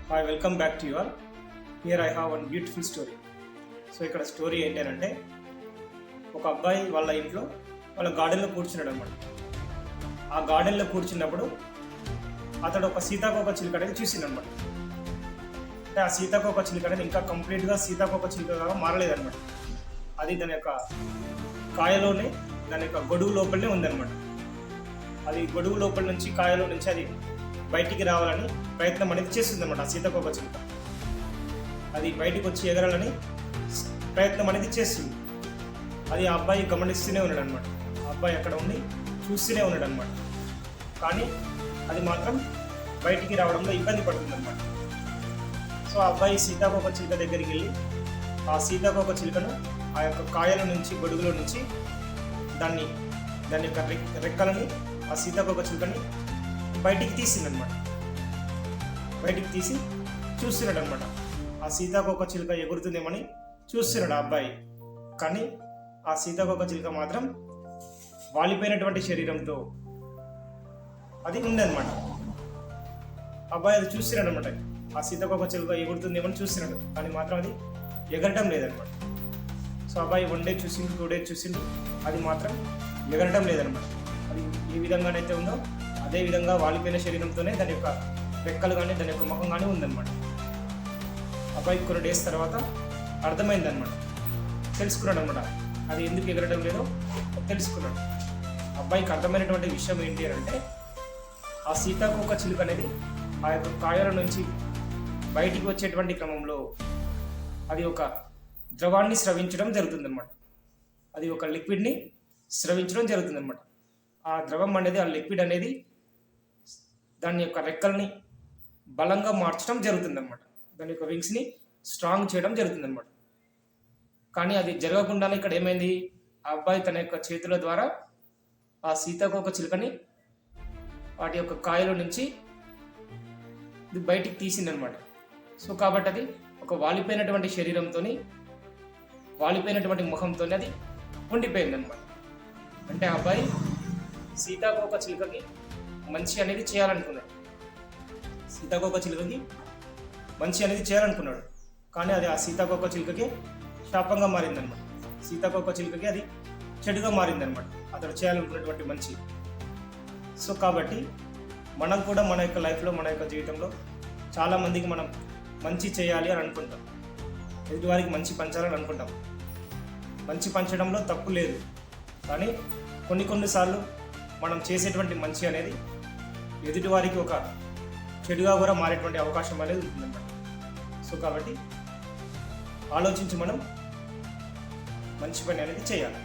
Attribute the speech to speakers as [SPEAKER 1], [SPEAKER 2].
[SPEAKER 1] Hi welcome back to your here I have one beautiful story. So ఇక్కడ story ఏంటంటే ఒక అబ్బాయి వాళ్ళ ఇంట్లో వాళ్ళ గార్డెన్లో కూర్చున్నాడు అనమాట. ఆ గార్డెన్లో కూర్చున్నప్పుడు అతడు ఒక సీతాకోక చిలుక అనేది చూసిండనమాట. అంటే ఆ సీతాకోక చిలుక అనేది ఇంకా కంప్లీట్గా సీతాకోక చిలుకగా మారలేదనమాట. అది దాని యొక్క కాయలోనే దాని యొక్క గొడుగు లోపలనే ఉందన్నమాట. అది గొడుగు లోపల నుంచి కాయలో నుంచి అది బయటికి రావాలని ప్రయత్నం అనేది చేస్తుంది అనమాట. ఆ సీతాకోక చిలుక అది బయటికి వచ్చి ఎగరాలని ప్రయత్నం అనేది చేస్తుంది. అది ఆ అబ్బాయి గమనిస్తూనే ఉన్నాడు అనమాట. ఆ అబ్బాయి అక్కడ ఉండి చూస్తూనే ఉన్నాడు అనమాట. కానీ అది మాత్రం బయటికి రావడంలో ఇబ్బంది పడుతుంది అనమాట. సో ఆ అబ్బాయి సీతాకోక చిలుక దగ్గరికి వెళ్ళి ఆ సీతాకోక చిలుకను ఆ యొక్క కాయల నుంచి గొడుగులో నుంచి దాని యొక్క రెక్కలని ఆ సీతాకోక చిలుకని బయటికి తీసిందనమాట. బయటికి తీసి చూస్తున్నాడు అనమాట. ఆ సీతాకోక చిలుక ఎగురుతుందేమని చూస్తున్నాడు ఆ అబ్బాయి. కానీ ఆ సీతాకోక చిలుక మాత్రం వాలిపోయినటువంటి శరీరంతో అది ఉందన్నమాట. అబ్బాయి అది చూస్తున్నాడు అనమాట. ఆ సీతాకోక చిలుక ఎగురుతుందేమని చూస్తున్నాడు, కానీ మాత్రం అది ఎగరటం లేదనమాట. సో అబ్బాయి 1 డే చూసిండు, 2 డేస్ చూసిండు, అది మాత్రం ఎగరటం లేదనమాట. అది ఏ విధంగానైతే ఉందో అదే విధంగా వాలిపోయిన శరీరంతోనే దాని యొక్క రెక్కలు కానీ దాని యొక్క ముఖం కానీ ఉందన్నమాట. అబ్బాయి కొన్ని డేస్ తర్వాత అర్థమైందనమాట, తెలుసుకున్నాడు అనమాట. అది ఎందుకు ఎగరడం లేదో తెలుసుకున్నాడు. అబ్బాయికి అర్థమైనటువంటి విషయం ఏంటి అంటే ఆ సీతాకోక చిలుక అనేది ఆ యొక్క కాయల నుంచి బయటికి వచ్చేటువంటి క్రమంలో అది ఒక ద్రవాన్ని స్రవించడం జరుగుతుందన్నమాట. అది ఒక లిక్విడ్ని స్రవించడం జరుగుతుందన్నమాట. ఆ ద్రవం అనేది, ఆ లిక్విడ్ అనేది దాని యొక్క రెక్కల్ని బలంగా మార్చడం జరుగుతుందన్నమాట. దాని యొక్క వింగ్స్ని స్ట్రాంగ్ చేయడం జరుగుతుందన్నమాట. కానీ అది జరగకుండానే ఇక్కడ ఏమైంది, ఆ అబ్బాయి తన యొక్క చేతుల ద్వారా ఆ సీతాకోక చిలుకని వాటి యొక్క కాయల నుంచి బయటికి తీసిందనమాట. సో కాబట్టి అది ఒక వాలిపోయినటువంటి శరీరంతో వాలిపోయినటువంటి ముఖంతో అది ఉండిపోయిందనమాట. అంటే ఆ అబ్బాయి సీతాకోక చిలుకకి మంచి అనేది చేయాలనుకున్నాడు. సీతాకోక చిలుకకి మంచి అనేది చేయాలనుకున్నాడు, కానీ అది ఆ సీతాకోక చిలుకకి శాపంగా మారిందనమాట. సీతాకోక చిలుకకి అది చెడుగా మారిందనమాట, అతడు చేయాలనుకున్నటువంటి మంచి. సో కాబట్టి మనం కూడా మన యొక్క లైఫ్లో, మన యొక్క జీవితంలో చాలామందికి మనం మంచి చేయాలి అని అనుకుంటాం. ఎదుటివారికి మంచి పంచాలని అనుకుంటాం. మంచి పంచడంలో తప్పు లేదు, కానీ కొన్నిసార్లు మనం చేసేటువంటి మంచి అనేది ఎదుటివారికి ఒక చెడుగా కూడా మారేటువంటి అవకాశం అనేది ఉంటుందన్నమాట. సో కాబట్టి ఆలోచించి మనం మంచి పని అనేది చేయాలి.